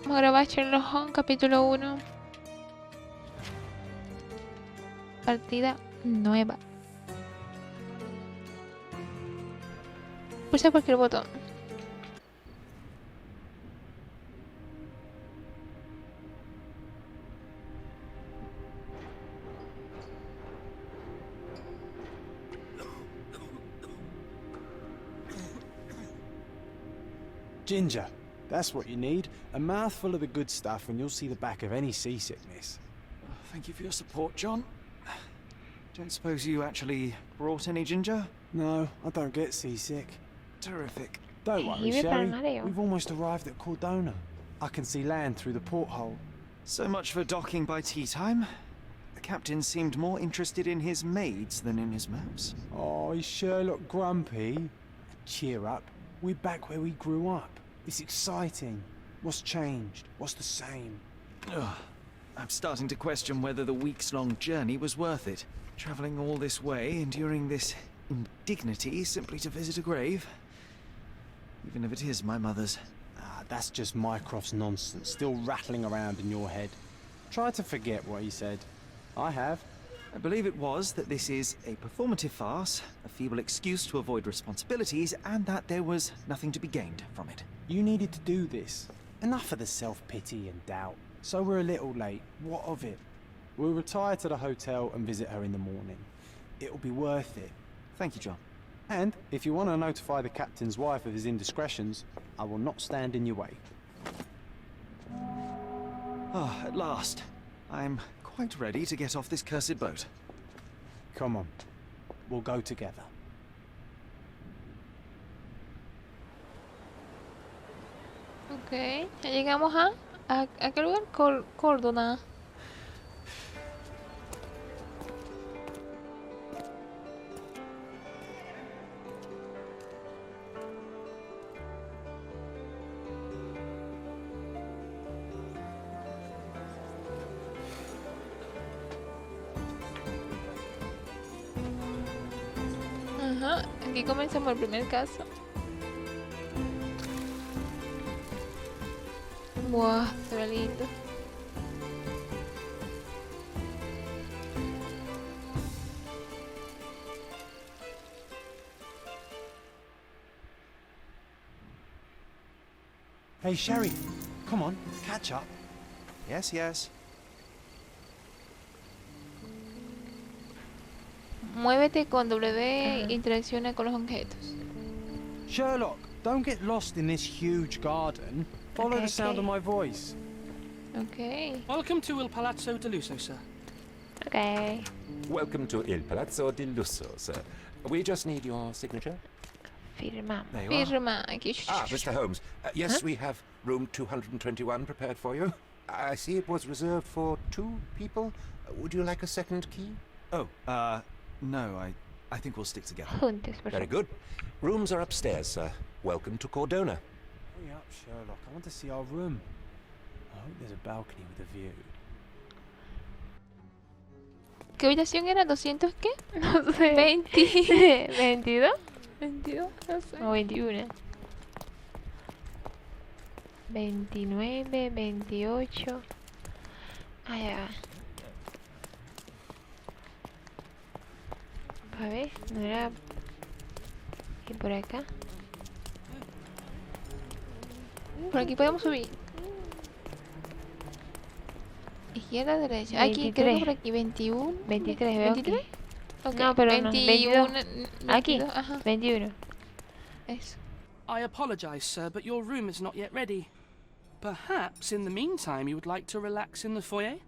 Vamos a grabar Sherlock Holmes, capítulo 1. Partida nueva. Pulsa cualquier botón. Ginger, that's what you need. A mouthful of the good stuff and you'll see the back of any seasickness. Thank you for your support, John. Don't suppose you actually brought any ginger? No, I don't get seasick. Terrific. Don't worry, Vive para el Sherry. mareo. We've almost arrived at Cordona. I can see land through the porthole. So much for docking by tea time. The captain seemed more interested in his maids than in his maps. Oh, is Sherlock grumpy? Cheer up. We're back where we grew up. It's exciting. What's changed? What's the same? Ugh. I'm starting to question whether the weeks-long journey was worth it. Travelling all this way, enduring this indignity simply to visit a grave. Even if it is my mother's. Ah, that's just Mycroft's nonsense, still rattling around in your head. Try to forget what he said. I have. I believe it was that this is a performative farce, a feeble excuse to avoid responsibilities, and that there was nothing to be gained from it. You needed to do this. Enough of the self-pity and doubt. So we're a little late. What of it? We'll retire to the hotel and visit her in the morning. It'll be worth it. Thank you, John. And if you want to notify the captain's wife of his indiscretions, I will not stand in your way. Ah, at last. I'm quite ready to get off this cursed boat. Come on. We'll go together. Ok, ya llegamos ¿a qué lugar? Córdoba. Ajá, aquí comenzamos el primer caso. Buah, se ve lindo. Hey, Sherry. Come on, catch up. Yes, yes. Muévete con W, interacciona con los objetos. Sherlock, don't get lost in this huge garden. Follow Okay, the sound okay. of my voice. Ok, Welcome to Il Palazzo de Lusso, sir. ok. Welcome to Il Palazzo di Lusso, sir. We just need your signature. Firma. There you are. Firma. Aquí. Mr. Holmes. Yes, we have room 221 prepared for you. I see it was reserved for 2 people. Would you like a second key? Oh, no, I think we'll stick together. Juntos, por Very favor. good. Rooms are upstairs, sir. Welcome to Cordona. Hurry up, Sherlock. I want to see our room. I hope there's a balcony with a view. ¿Qué habitación era? ¿200 qué? No sé. 20. 22 22, no sé. o 21. 29, 28. Ah, ya va. A ver, no era. Y por acá. Por aquí podemos subir. Izquierda, derecha. Aquí, creo que 23. por aquí. 21. 23, veo 23. aquí. Ok, No, pero no, 21. 22. Aquí. 22, ajá, 21. eso. I apologize, sir, but your room is not yet ready. Perhaps, in the meantime, you would like to relax in the foyer?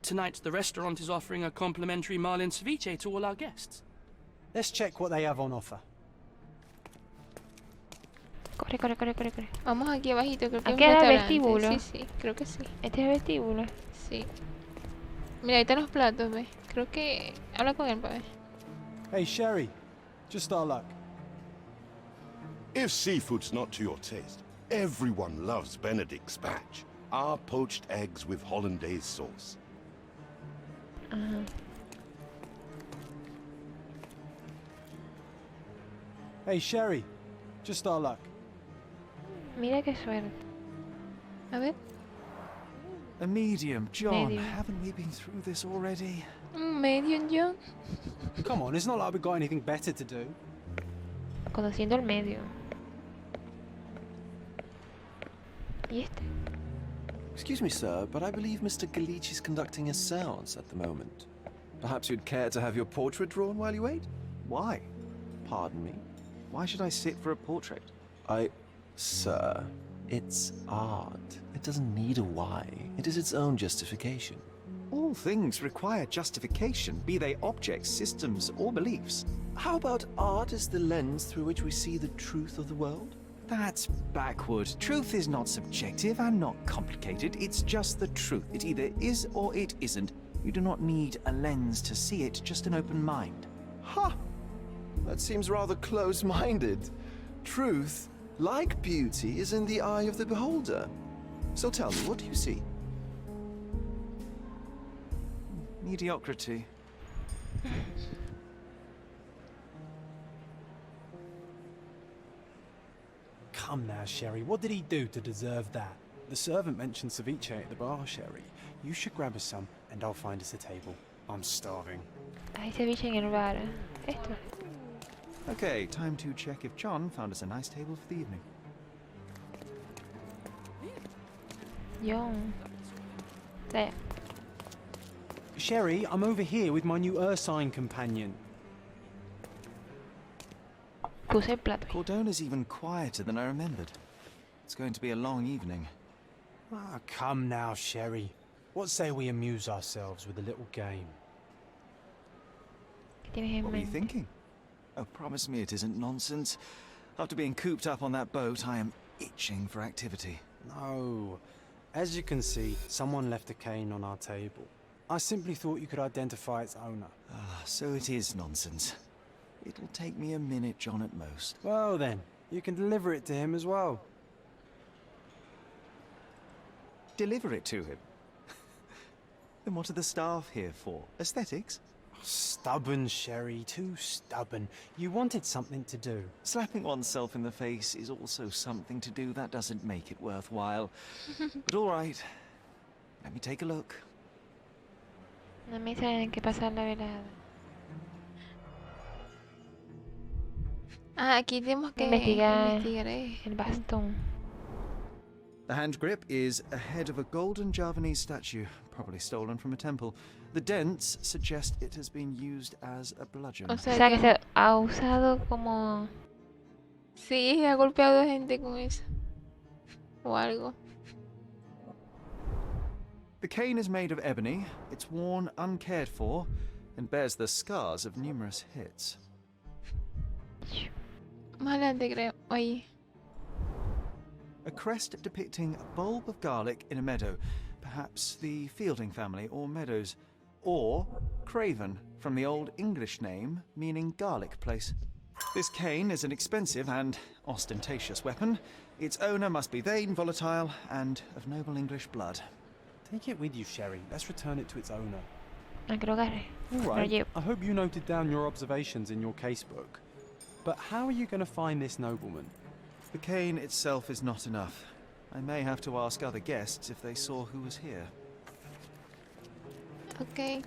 Tonight, the restaurant is offering a complimentary marlin ceviche to all our guests. Let's check what they have on offer. Corre, corre, corre, corre, corre. Vamos aquí abajito, creo que Aquí hay un era el restaurante. vestíbulo. Sí, sí, creo que sí. Este es el vestíbulo. Sí. Mira, ahí están los platos, ¿ves? Creo que... Habla con él, para ver. Hey, Sherry. Just our luck. If seafood's not to your taste, everyone loves Benedict's batch. Our poached eggs with hollandaise sauce. Ajá. Hey, Sherry. Just our luck. Mira qué suerte. A ver. A medium. John, Medium. haven't we been through this already? Medium, John. Come on, it's not like we've got anything better to do. Conociendo el medio. ¿Y este? Excuse me, sir, but I believe Mr. Galich is conducting a séance at the moment. Perhaps you'd care to have your portrait drawn while you wait? Why? Pardon me? Why should I sit for a portrait? Sir, it's art. It doesn't need a why. It is its own justification. All things require justification, be they objects, systems, or beliefs. How about art as the lens through which we see the truth of the world? That's backward. Truth is not subjective and not complicated. It's just the truth. It either is or it isn't. You do not need a lens to see it, just an open mind. Ha! That seems rather close-minded. Truth, like beauty, is in the eye of the beholder. So tell me, what do you see? Mediocrity. Come now, Sherry, what did he do to deserve that? The servant mentioned ceviche at the bar, Sherry. You should grab us some, and I'll find us a table. I'm starving. Hay ceviche en el bar. Esto. Okay, time to check if John found us a nice table for the evening. John. There. Sherry, I'm over here with my new Ursine companion. Puse el plato. Cordona's even quieter than I remembered. It's going to be a long evening. Ah, come now, Sherry. What say we amuse ourselves with a little game? ¿Qué tienes en What were you mente? thinking? Oh, promise me it isn't nonsense. After being cooped up on that boat, I am itching for activity. No. As you can see, someone left a cane on our table. I simply thought you could identify its owner. Ah, so it is nonsense. It'll take me a minute, John, at most. Well then, you can deliver it to him as well. Deliver it to him. Then what are the staff here for? Aesthetics? Stubborn, Sherry, too stubborn. You wanted something to do. Slapping oneself in the face is also something to do. That doesn't make it worthwhile. But all right, let me take a look. Una mesa en que pasar la velada. Ah, aquí tenemos que Investigar. investigar. El bastón. The hand grip is a head of a golden Javanese statue, probably stolen from a temple. The dents suggest it has been used as a bludgeon. O O sea, sea que que se ha usado como... sí, ha golpeado a gente con eso. O algo. The cane is made of ebony, it's worn uncared for, and bears the scars of numerous hits. Más adelante creo. Oye. A crest depicting a bulb of garlic in a meadow, perhaps the Fielding family or Meadows, or Craven, from the Old English name meaning garlic place. This cane is an expensive and ostentatious weapon. Its owner must be vain, volatile, and of noble English blood. Take it with you, Sherry. Let's return it to its owner. No que lo agarre. All Lo right. llevo. I hope you noted down your observations in your casebook. But how are you going to find this nobleman? The cane itself is not enough. I may have to ask other guests if they saw who was here. Ok.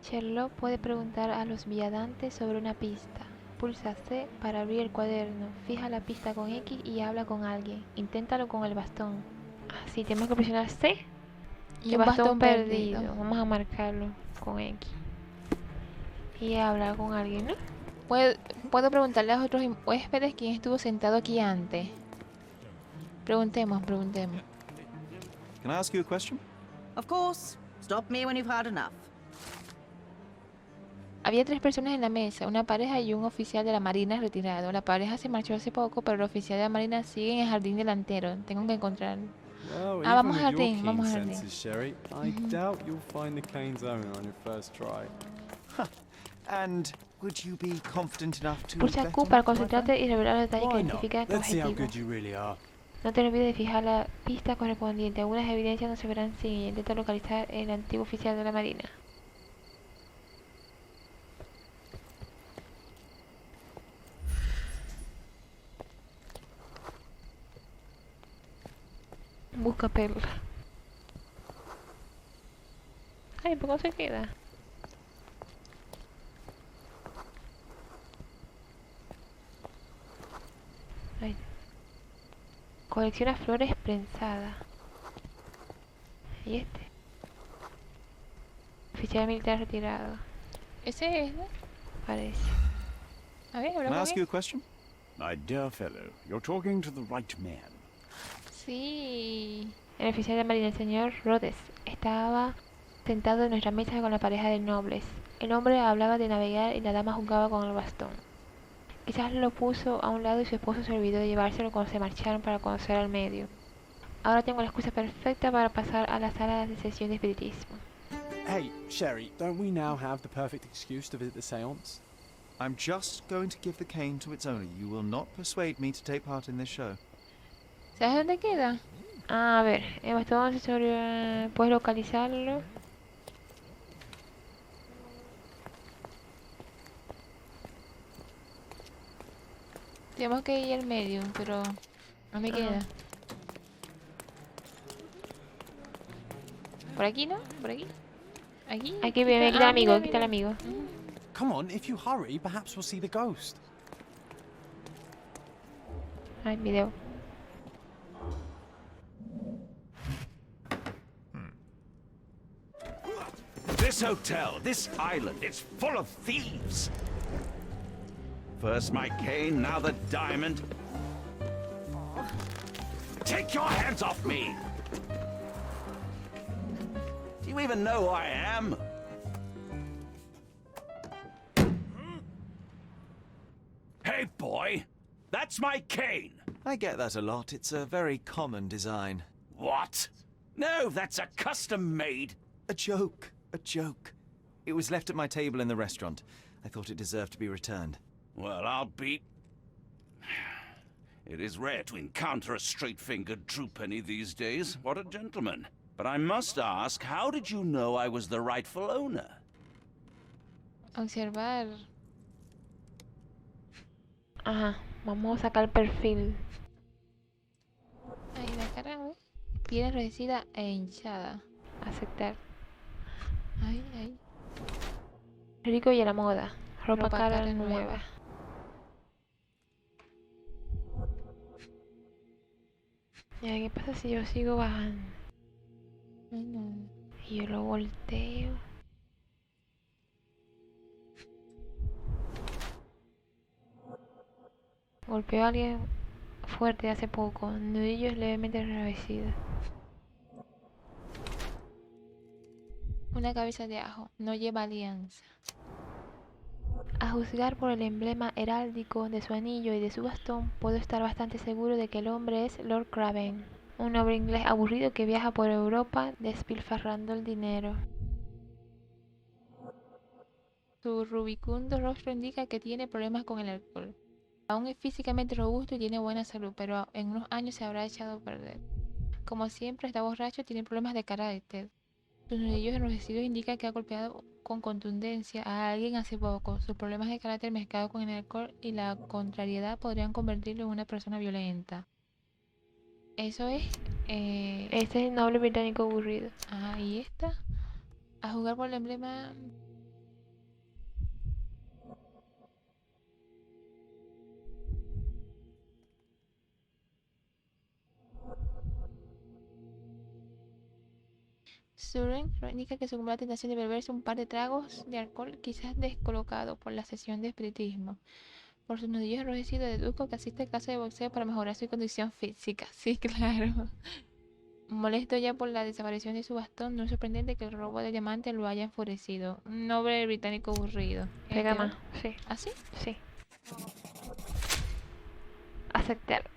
Sherlock puede preguntar a los viandantes sobre una pista. Pulsa C para abrir el cuaderno. Fija la pista con X y habla con alguien. Inténtalo con el bastón. Ah, sí, tenemos que presionar C. Y Que un bastón perdido. Vamos a marcarlo con X. Y hablar con alguien, ¿no? Puedo preguntarle a los otros huéspedes quién estuvo sentado aquí antes. Preguntemos. Can I ask you a question? Of course. Stop me when you've had enough. Había 3 personas en la mesa, una pareja y un oficial de la marina retirado. La pareja se marchó hace poco, pero el oficial de la marina sigue en el jardín delantero. Tengo que encontrarlo. Well, Ah, vamos even al with your jardín, keen vamos al jardín. senses, Sherry, I doubt you'll find the cane's owner on your first try. And would you be confident enough to Pulsa bet Q on para it like concentrarte that? y revelar los detalles que Why not? identifican tu Let's see how objetivo. good you really are. No te olvides de fijar la pista correspondiente. Algunas evidencias no se verán sin ella. Intenta localizar el antiguo oficial de la marina. Busca perla. Ay, ¿por qué no se queda? Ay. Colecciona flores prensadas. ¿Y este? Oficial militar retirado. Ese es, ¿no? Parece. A ver, habla Can I con ask él. you a question? My dear fellow, you're talking to the right man. Sí. El oficial de marina, el señor Rhodes, estaba sentado en nuestra mesa con la pareja de nobles. El hombre hablaba de navegar y la dama jugaba con el bastón. Quizás lo puso a un lado y su esposo se olvidó de llevárselo cuando se marcharon para conocer al medio. Ahora tengo la excusa perfecta para pasar a la sala de sesión de espiritismo. Hey, Sherry, don't we now have the perfect excuse to visit the seance? I'm just going to give the cane to its owner. You will not persuade me to take part in this show. ¿Sabes dónde queda? A ver, el bastón accesorio, ¿puedes localizarlo? Tenemos que ir al medio, pero ¿dónde Ajá. queda? ¿Por aquí, no? ¿Por aquí? ¿Aquí? Aquí me quita el amigo, mira, quita el mira. amigo. Come on, if you hurry, perhaps we'll see the ghost. Ay, video. This hotel, this island, it's full of thieves. First my cane, now the diamond. Take your hands off me! Do you even know who I am? Hey, boy! That's my cane! I get that a lot. It's a very common design. What? No, that's a custom-made. A joke. A joke. It was left at my table in the restaurant. I thought it deserved to be returned. Well, I'll be... It is rare to encounter a straight-fingered true penny these days. What a gentleman. But I must ask, how did you know I was the rightful owner? Observar. Ajá, vamos a sacar el perfil. Ahí la cara, ¿ves? Piel enrojecida e hinchada. Aceptar. Ay, ay. Rico y a la moda. Ropa cara cara nueva. Ya, ¿qué pasa si yo sigo bajando? Ay, no. Y yo lo volteo. Golpeó a alguien fuerte hace poco. Nudillos levemente enrojecidos. Una cabeza de ajo. No lleva alianza. A juzgar por el emblema heráldico de su anillo y de su bastón, puedo estar bastante seguro de que el hombre es Lord Craven, un noble inglés aburrido que viaja por Europa despilfarrando el dinero. Su rubicundo rostro indica que tiene problemas con el alcohol. Aún es físicamente robusto y tiene buena salud, pero en unos años se habrá echado a perder. Como siempre, está borracho y tiene problemas de carácter. Sus nudillos enrojecidos indican que ha golpeado con contundencia a alguien hace poco. Sus problemas de carácter mezclados con el alcohol y la contrariedad podrían convertirlo en una persona violenta. Eso es... Este es el noble británico aburrido. Ah, ¿y esta? A jugar por el emblema... Suren indica que sucumbió a la tentación de beberse un par de tragos de alcohol, quizás descolocado por la sesión de espiritismo. Por sus nudillos enrojecidos deduzco que asiste a clase de boxeo para mejorar su condición física. Sí, claro. Molesto ya por la desaparición de su bastón, no es sorprendente que el robo de diamante lo haya enfurecido. Un noble británico aburrido. Pega más, sí. ¿Así? Sí. Aceptar.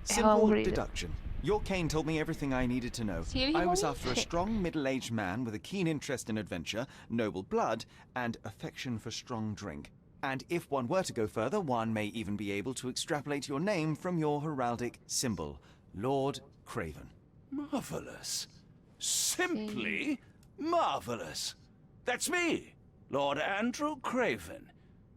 Es Simple aburrido. deduction. Your cane told me everything I needed to know. Sí, I was dijo after a Sí. strong middle-aged man with a keen interest in adventure, noble blood, and affection for strong drink. And if one were to go further, one may even be able to extrapolate your name from your heraldic symbol, Lord Craven. Marvelous. Simply marvelous. That's me, Lord Andrew Craven.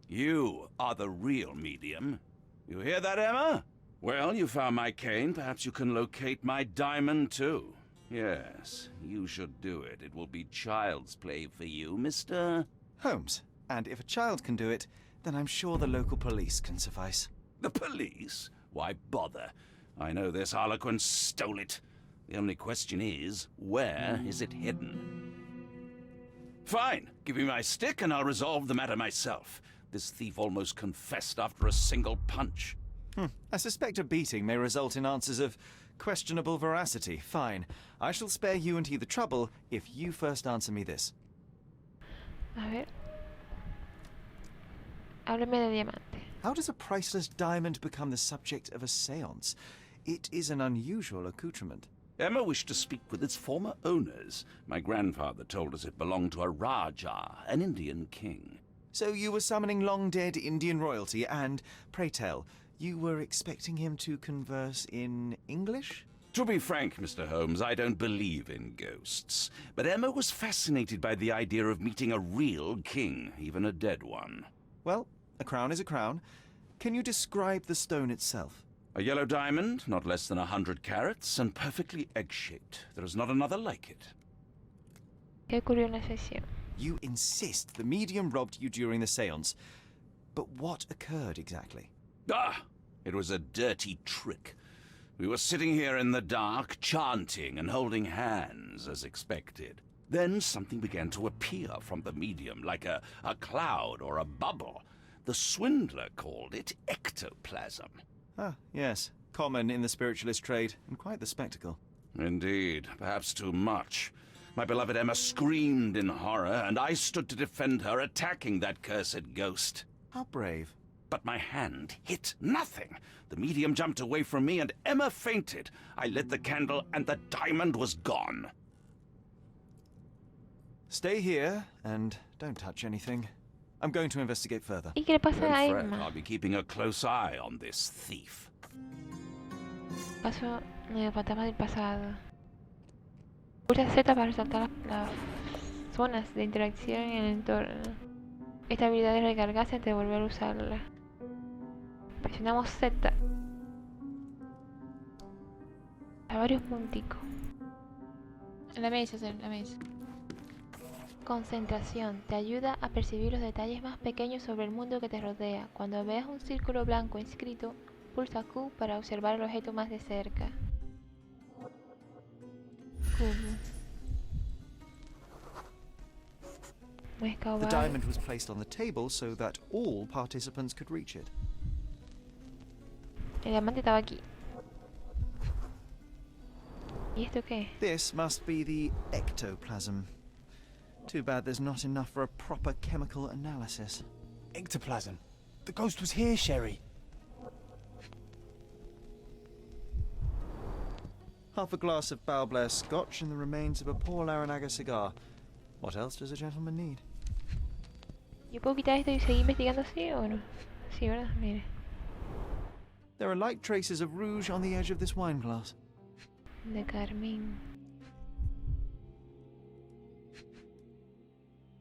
You are the real medium. You hear that, Emma? Well, you found my cane. Perhaps you can locate my diamond, too. Yes, you should do it. It will be child's play for you, Mr. Holmes. And if a child can do it, then I'm sure the local police can suffice. The police? Why bother? I know this harlequin stole it. The only question is, where is it hidden? Fine. Give me my stick and I'll resolve the matter myself. This thief almost confessed after a single punch. I suspect a beating may result in answers of questionable veracity. Fine. I shall spare you and he the trouble if you first answer me this. A ver. Hábleme de diamante. How does a priceless diamond become the subject of a séance? It is an unusual accoutrement. Emma wished to speak with its former owners. My grandfather told us it belonged to a Rajah, an Indian king. So you were summoning long-dead Indian royalty and, pray tell, you were expecting him to converse in English? To be frank, Mr. Holmes, I don't believe in ghosts. But Emma was fascinated by the idea of meeting a real king, even a dead one. Well, a crown is a crown. Can you describe the stone itself? A yellow diamond, not less than 100 carats, and perfectly egg-shaped. There is not another like it. ¿Qué ocurrió en la sesión? You insist the medium robbed you during the séance. But what occurred exactly? Ah! It was a dirty trick. We were sitting here in the dark, chanting and holding hands, as expected. Then something began to appear from the medium, like a cloud or a bubble. The swindler called it ectoplasm. Ah, yes. Common in the spiritualist trade, and quite the spectacle. Indeed, perhaps too much. My beloved Emma screamed in horror, and I stood to defend her, attacking that cursed ghost. How brave. But my hand hit nothing. The medium jumped away from me, and Emma fainted. I lit the candle, and the diamond was gone. Stay here, and don't touch anything. I'm going to investigate further. ¿Y qué le pasa a Don't fret, Emma? I'll be keeping a close eye on this thief. Caso de fantasmas del pasado. Pulsa Z para resaltar las zonas de interacción en el entorno. Esta habilidad es recargarse antes de volver a usarla. Presionamos Z. A varios punticos. En la mesa, en la mesa. Concentración. Te ayuda a percibir los detalles más pequeños sobre el mundo que te rodea. Cuando veas un círculo blanco inscrito, pulsa Q para observar el objeto más de cerca. Cubo. Muesca The oval. diamond was placed on the table so that all participants could reach it. El diamante estaba aquí. ¿Y esto qué? This must be the ectoplasm. Too bad there's not enough for a proper chemical analysis. Ectoplasm. The ghost was here, Sherry. Half a glass of Balblair scotch and the remains of a poor Laranaga cigar. What else does a gentleman need? ¿Yo puedo quitar esto y seguir investigando así o no? Sí, ¿verdad? Mire. There are light traces of rouge on the edge of this wine glass. De carmín.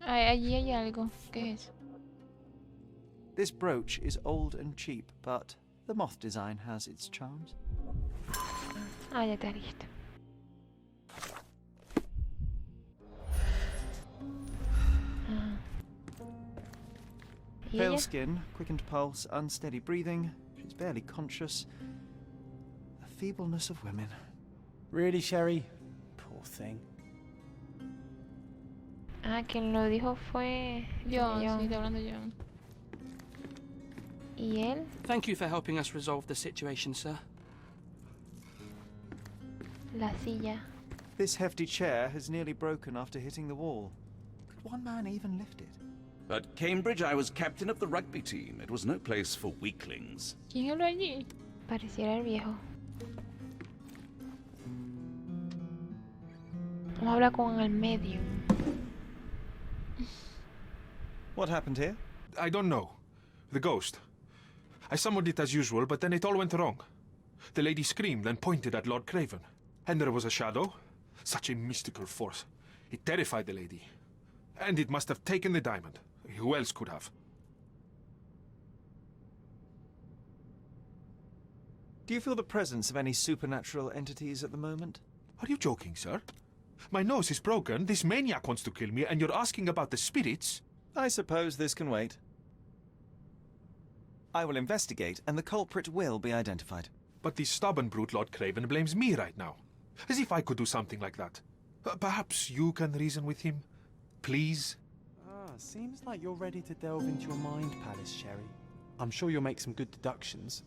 Allí hay algo. ¿Qué es? This brooch is old and cheap, but the moth design has its charms. Ah, ya está listo. Ah. ¿Y Pale ella? skin, quickened pulse, unsteady breathing. She's barely conscious. The feebleness of women. Really, Sherry? Poor thing. Ah, quien lo dijo fue John, sí, está hablando John. ¿Y él? Thank you for helping us resolve the situation, sir. La silla. This hefty chair has nearly broken after hitting the wall. Could one man even lift it? At Cambridge, I was captain of the rugby team. It was no place for weaklings. ¿Quién habló allí? Pareciera el viejo. Vamos a hablar con el medium. What happened here? I don't know. The ghost. I summoned it as usual, but then it all went wrong. The lady screamed and pointed at Lord Craven. And there was a shadow. Such a mystical force. It terrified the lady. And it must have taken the diamond. Who else could have? Do you feel the presence of any supernatural entities at the moment? Are you joking, sir? My nose is broken, this maniac wants to kill me, and you're asking about the spirits? I suppose this can wait. I will investigate, and the culprit will be identified. But the stubborn brute Lord Craven blames me right now. As if I could do something like that. Perhaps you can reason with him? Please? Seems like you're ready to delve into your mind palace, Sherry. I'm sure you'll make some good deductions.